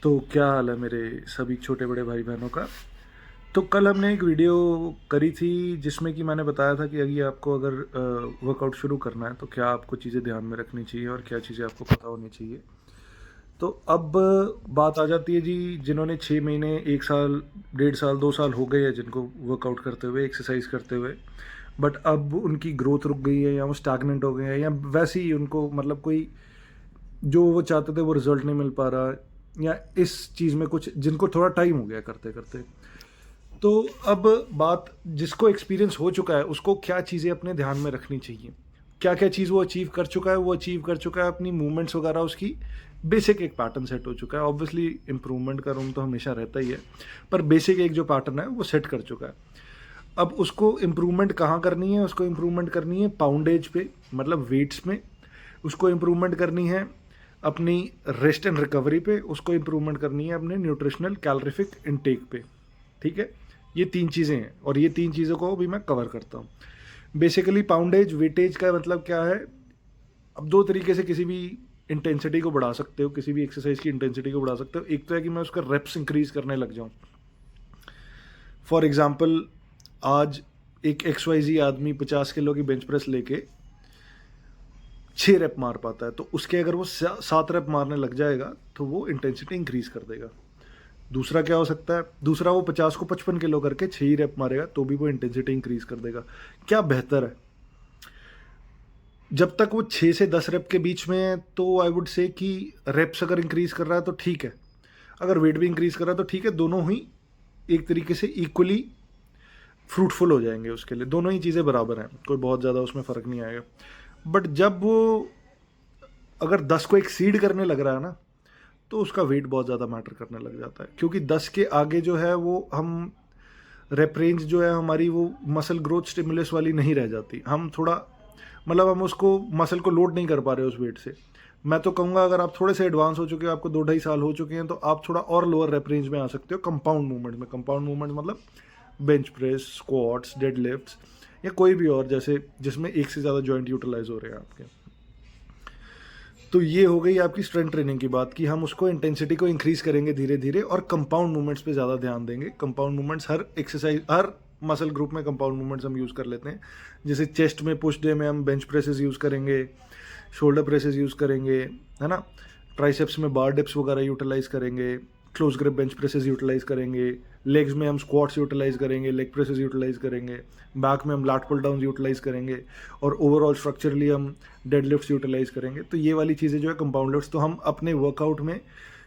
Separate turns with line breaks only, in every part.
तो क्या हाल है मेरे सभी छोटे बड़े भाई बहनों का। तो कल हमने एक वीडियो करी थी जिसमें कि मैंने बताया था कि अगर आपको अगर वर्कआउट शुरू करना है तो क्या आपको चीज़ें ध्यान में रखनी चाहिए और क्या चीज़ें आपको पता होनी चाहिए। तो अब बात आ जाती है जी, जिन्होंने 6 महीने 1 साल 1.5 साल 2 साल हो गए हैं जिनको वर्कआउट करते हुए एक्सरसाइज करते हुए, बट अब उनकी ग्रोथ रुक गई है या वो स्टैगनेंट हो गए हैं या वैसे ही उनको मतलब कोई जो वो चाहते थे वो रिजल्ट नहीं मिल पा रहा, या इस चीज़ में कुछ जिनको थोड़ा टाइम हो गया करते करते। तो अब बात, जिसको एक्सपीरियंस हो चुका है उसको क्या चीज़ें अपने ध्यान में रखनी चाहिए, क्या क्या चीज़ वो अचीव कर चुका है, वो अचीव कर चुका है अपनी मूवमेंट्स वगैरह, उसकी बेसिक एक पैटर्न सेट हो चुका है। ऑब्वियसली इम्प्रूवमेंट का रूम तो हमेशा रहता ही है, पर बेसिक एक जो पैटर्न है वो सेट कर चुका है। अब उसको इम्प्रूवमेंट कहाँ करनी है? उसको इम्प्रूवमेंट करनी है पाउंडेज पे, मतलब वेट्स में। उसको इम्प्रूवमेंट करनी है अपनी रेस्ट एंड रिकवरी पे। उसको इम्प्रूवमेंट करनी है अपने न्यूट्रिशनल कैलोरीफिक इनटेक पे। ठीक है, ये 3 चीज़ें हैं और ये 3 चीज़ों को भी मैं कवर करता हूँ। बेसिकली पाउंडेज वेटेज का मतलब क्या है? अब 2 तरीके से किसी भी इंटेंसिटी को बढ़ा सकते हो, किसी भी एक्सरसाइज की इंटेंसिटी को बढ़ा सकते हो। एक तो है कि मैं उसका रेप्स इंक्रीज करने लग जाऊँ। फॉर एग्जाम्पल, आज एक XYZ आदमी 50 किलो की बेंच प्रेस लेके 6 रेप मार पाता है, तो उसके अगर वो 7 रेप मारने लग जाएगा तो वो इंटेंसिटी इंक्रीज कर देगा। दूसरा क्या हो सकता है? दूसरा, वो 50 को 55 किलो करके 6 ही रेप मारेगा तो भी वो इंटेंसिटी इंक्रीज कर देगा। क्या बेहतर है? जब तक वो 6 से 10 रेप के बीच में है तो आई वुड से कि रेप्स अगर इंक्रीज कर रहा है तो ठीक है, अगर वेट भी इंक्रीज कर रहा है तो ठीक है। दोनों ही एक तरीके से इक्वली फ्रूटफुल हो जाएंगे उसके लिए, दोनों ही चीज़ें बराबर हैं, कोई बहुत ज़्यादा उसमें फ़र्क नहीं आएगा। बट जब वो अगर 10 को एक्सीड करने लग रहा है ना, तो उसका वेट बहुत ज़्यादा मैटर करने लग जाता है, क्योंकि 10 के आगे जो है वो हम रेप रेंज जो है हमारी वो मसल ग्रोथ स्टिमुलस वाली नहीं रह जाती। हम थोड़ा मतलब हम उसको मसल को लोड नहीं कर पा रहे उस वेट से। मैं तो कहूँगा अगर आप थोड़े से एडवांस हो चुके हो, आपको 2 ढाई साल हो चुके हैं, तो आप थोड़ा और लोअर रेप रेंज में आ सकते हो कंपाउंड मूवमेंट में। कंपाउंड मूवमेंट मतलब bench press, squats, dead lifts या कोई भी और, जैसे जिसमें एक से ज़्यादा जॉइंट यूटिलाइज हो रहे हैं आपके। तो ये हो गई आपकी स्ट्रेंथ ट्रेनिंग की बात, कि हम उसको इंटेंसिटी को इंक्रीज करेंगे धीरे धीरे और कंपाउंड मूवमेंट्स पे ज़्यादा ध्यान देंगे। कंपाउंड मूवमेंट्स हर एक्सरसाइज, हर मसल ग्रुप में कंपाउंड मूवमेंट्स हम यूज़ कर लेते हैं। जैसे चेस्ट में पुश डे में हम बेंच प्रेसेस यूज़ करेंगे, शोल्डर प्रेसेस यूज़ करेंगे, है ना। ट्राइसेप्स में बार डिप्स वगैरह यूटिलाइज करेंगे, close grip bench presses utilise करेंगे, लेग्स में हम स्क्वाट्स यूटिलाइज करेंगे, लेग प्रेसेस यूटिलाइज करेंगे, बैक में हम लैट पुल डाउन यूटिलाइज करेंगे, और ओवरऑल स्ट्रक्चरली हम डेड लिफ्ट्स यूटिलाइज करेंगे। तो ये वाली चीज़ें जो है कंपाउंड लिफ्ट्स, तो हम अपने वर्कआउट में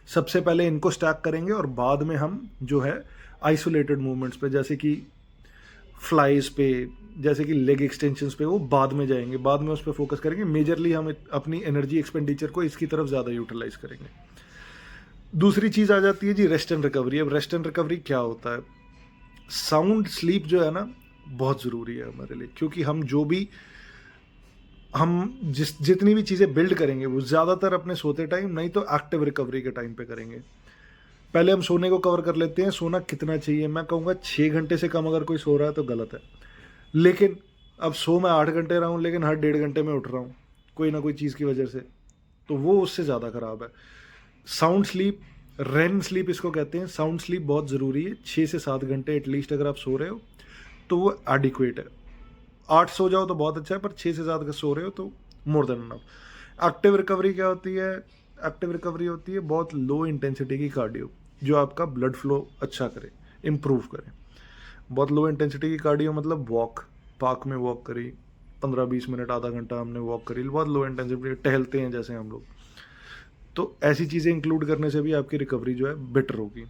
सबसे पहले इनको स्टैक करेंगे और बाद में हम जो है आइसोलेटेड मूवमेंट्स पे, जैसे कि फ्लाइज पे, जैसे कि लेग एक्सटेंशंस पे, वो बाद में जाएंगे, बाद में उस पर फोकस करेंगे। मेजरली हम अपनी एनर्जी एक्सपेंडिचर को इसकी तरफ ज़्यादा यूटिलाइज करेंगे। दूसरी चीज़ आ जाती है जी रेस्ट एंड रिकवरी। अब रेस्ट एंड रिकवरी क्या होता है? साउंड स्लीप जो है ना, बहुत ज़रूरी है हमारे लिए, क्योंकि हम जितनी भी चीज़ें बिल्ड करेंगे वो ज़्यादातर अपने सोते टाइम, नहीं तो एक्टिव रिकवरी के टाइम पे करेंगे। पहले हम सोने को कवर कर लेते हैं। सोना कितना चाहिए? मैं कहूँगा 6 घंटे से कम अगर कोई सो रहा है तो गलत है। लेकिन अब सो मैं 8 घंटे रहा हूँ, लेकिन हर 1.5 घंटे में उठ रहा हूँ कोई ना कोई चीज़ की वजह से, तो वो उससे ज़्यादा ख़राब है। साउंड स्लीप, रेन स्लीप इसको कहते हैं, साउंड स्लीप बहुत ज़रूरी है। 6 से 7 घंटे एटलीस्ट अगर आप सो रहे हो तो वो एडिक्वेट है। 8 सो जाओ तो बहुत अच्छा है, पर 6 से 7 का सो रहे हो तो more than enough. Active recovery क्या होती है? एक्टिव रिकवरी होती है बहुत लो इंटेंसिटी की कार्डियो, जो आपका ब्लड फ्लो अच्छा करे, इम्प्रूव करे। बहुत लो इंटेंसिटी की कार्डियो मतलब वॉक, पार्क में वॉक करी 15-20 मिनट, आधा घंटा हमने वॉक करी, बहुत लो इंटेंसिटी, टहलते हैं जैसे हम लोग। तो ऐसी चीज़ें इंक्लूड करने से भी आपकी रिकवरी जो है बेटर होगी।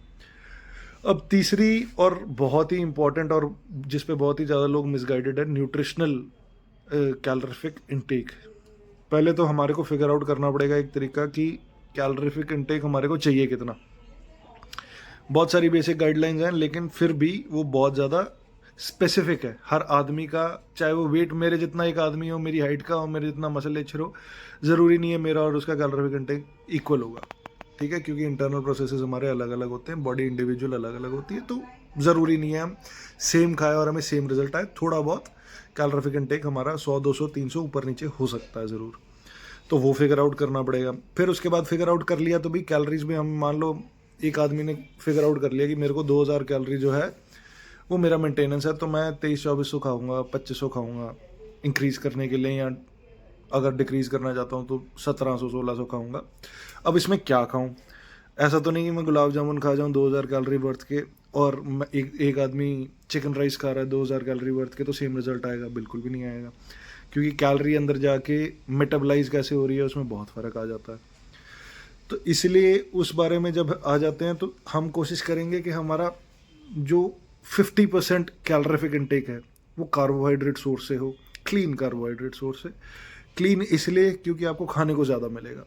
अब तीसरी और बहुत ही इंपॉर्टेंट, और जिस पे बहुत ही ज़्यादा लोग मिसगाइडेड है, न्यूट्रिशनल कैलोरीफिक इनटेक। पहले तो हमारे को फिगर आउट करना पड़ेगा एक तरीका कि कैलोरीफिक इनटेक हमारे को चाहिए कितना। बहुत सारी बेसिक गाइडलाइंस हैं, लेकिन फिर भी वो बहुत ज़्यादा स्पेसिफिक है हर आदमी का। चाहे वो वेट मेरे जितना एक आदमी हो, मेरी हाइट का हो, मेरे जितना मसल लेक्चर हो, ज़रूरी नहीं है मेरा और उसका कैलोरीफिक इनटेक इक्वल होगा। ठीक है, क्योंकि इंटरनल प्रोसेसेस हमारे अलग अलग होते हैं, बॉडी इंडिविजुअल अलग अलग होती है, तो ज़रूरी नहीं है हम सेम खाएं और हमें सेम रिजल्ट आए। थोड़ा बहुत कैलोरीफिक इनटेक हमारा 100, 200, 300 ऊपर नीचे हो सकता है ज़रूर। तो वो फिगर आउट करना पड़ेगा। फिर उसके बाद फिगर आउट कर लिया तो भी कैलोरीज भी हम मान लो एक आदमी ने फिगर आउट कर लिया कि मेरे को 2000 कैलोरी जो है वो मेरा मेंटेनेंस है, तो मैं 2300-2400 खाऊंगा, 2500 खाऊंगा इंक्रीज़ करने के लिए, या अगर डिक्रीज़ करना चाहता हूँ तो 1700-1600 खाऊंगा। अब इसमें क्या खाऊं? ऐसा तो नहीं कि मैं गुलाब जामुन खा जाऊं 2000 कैलोरी वर्थ के, और मैं एक आदमी चिकन राइस खा रहा है 2000 कैलोरी वर्थ के, तो सेम रिजल्ट आएगा? बिल्कुल भी नहीं आएगा, क्योंकि कैलोरी अंदर जाके मेटाबलाइज कैसे हो रही है उसमें बहुत फ़र्क आ जाता है। तो इसलिए उस बारे में जब आ जाते हैं तो हम कोशिश करेंगे कि हमारा जो 50% कैलोरीफिक इनटेक है वो कार्बोहाइड्रेट सोर्स से हो, क्लीन कार्बोहाइड्रेट सोर्स से। क्लीन इसलिए क्योंकि आपको खाने को ज़्यादा मिलेगा।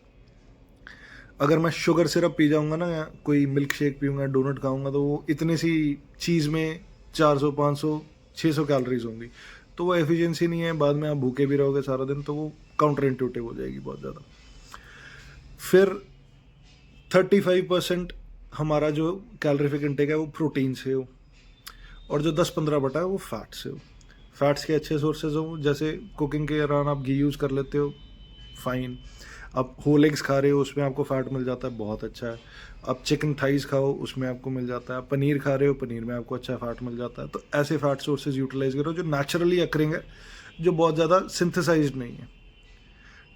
अगर मैं शुगर सिरप पी जाऊँगा ना, या कोई मिल्क शेक पीऊँगा, डोनट खाऊँगा, तो वो इतनी सी चीज़ में 400, 500, 600 कैलोरीज होंगी, तो वो एफिशिएंसी नहीं है। बाद में आप भूखे भी रहोगे सारा दिन, तो वो काउंटर इंट्यूटिव हो जाएगी बहुत ज़्यादा। फिर 35% हमारा जो कैलोरीफिक इनटेक है वो प्रोटीन से हो, और जो 10-15 है वो फैट से हो। फैट्स के अच्छे सोर्सेज हो, जैसे कुकिंग के दौरान आप घी यूज़ कर लेते हो, फाइन। आप होल एग्स खा रहे हो, उसमें आपको फ़ैट मिल जाता है, बहुत अच्छा है। आप चिकन थाइस खाओ, उसमें आपको मिल जाता है। पनीर खा रहे हो, पनीर में आपको अच्छा फ़ैट मिल जाता है। तो ऐसे फ़ैट सोर्सेज यूटिलाइज करो जो नेचुरली अकरिंग है, जो बहुत ज़्यादा सिंथेसाइज्ड नहीं है।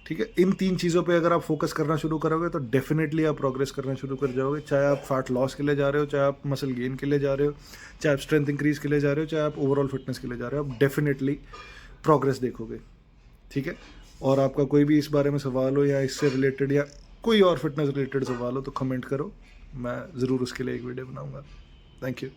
ठीक है, इन 3 चीज़ों पे अगर आप फोकस करना शुरू करोगे तो डेफिनेटली आप प्रोग्रेस करना शुरू कर जाओगे। चाहे आप फैट लॉस के लिए जा रहे हो, चाहे आप मसल गेन के लिए जा रहे हो, चाहे आप स्ट्रेंथ इंक्रीज के लिए जा रहे हो, चाहे आप ओवरऑल फिटनेस के लिए जा रहे हो, आप डेफिनेटली प्रोग्रेस देखोगे। ठीक है, और आपका कोई भी इस बारे में सवाल हो, या इससे रिलेटेड, या कोई और फिटनेस रिलेटेड सवाल हो, तो कमेंट करो, मैं ज़रूर उसके लिए एक वीडियो बनाऊँगा। Thank you.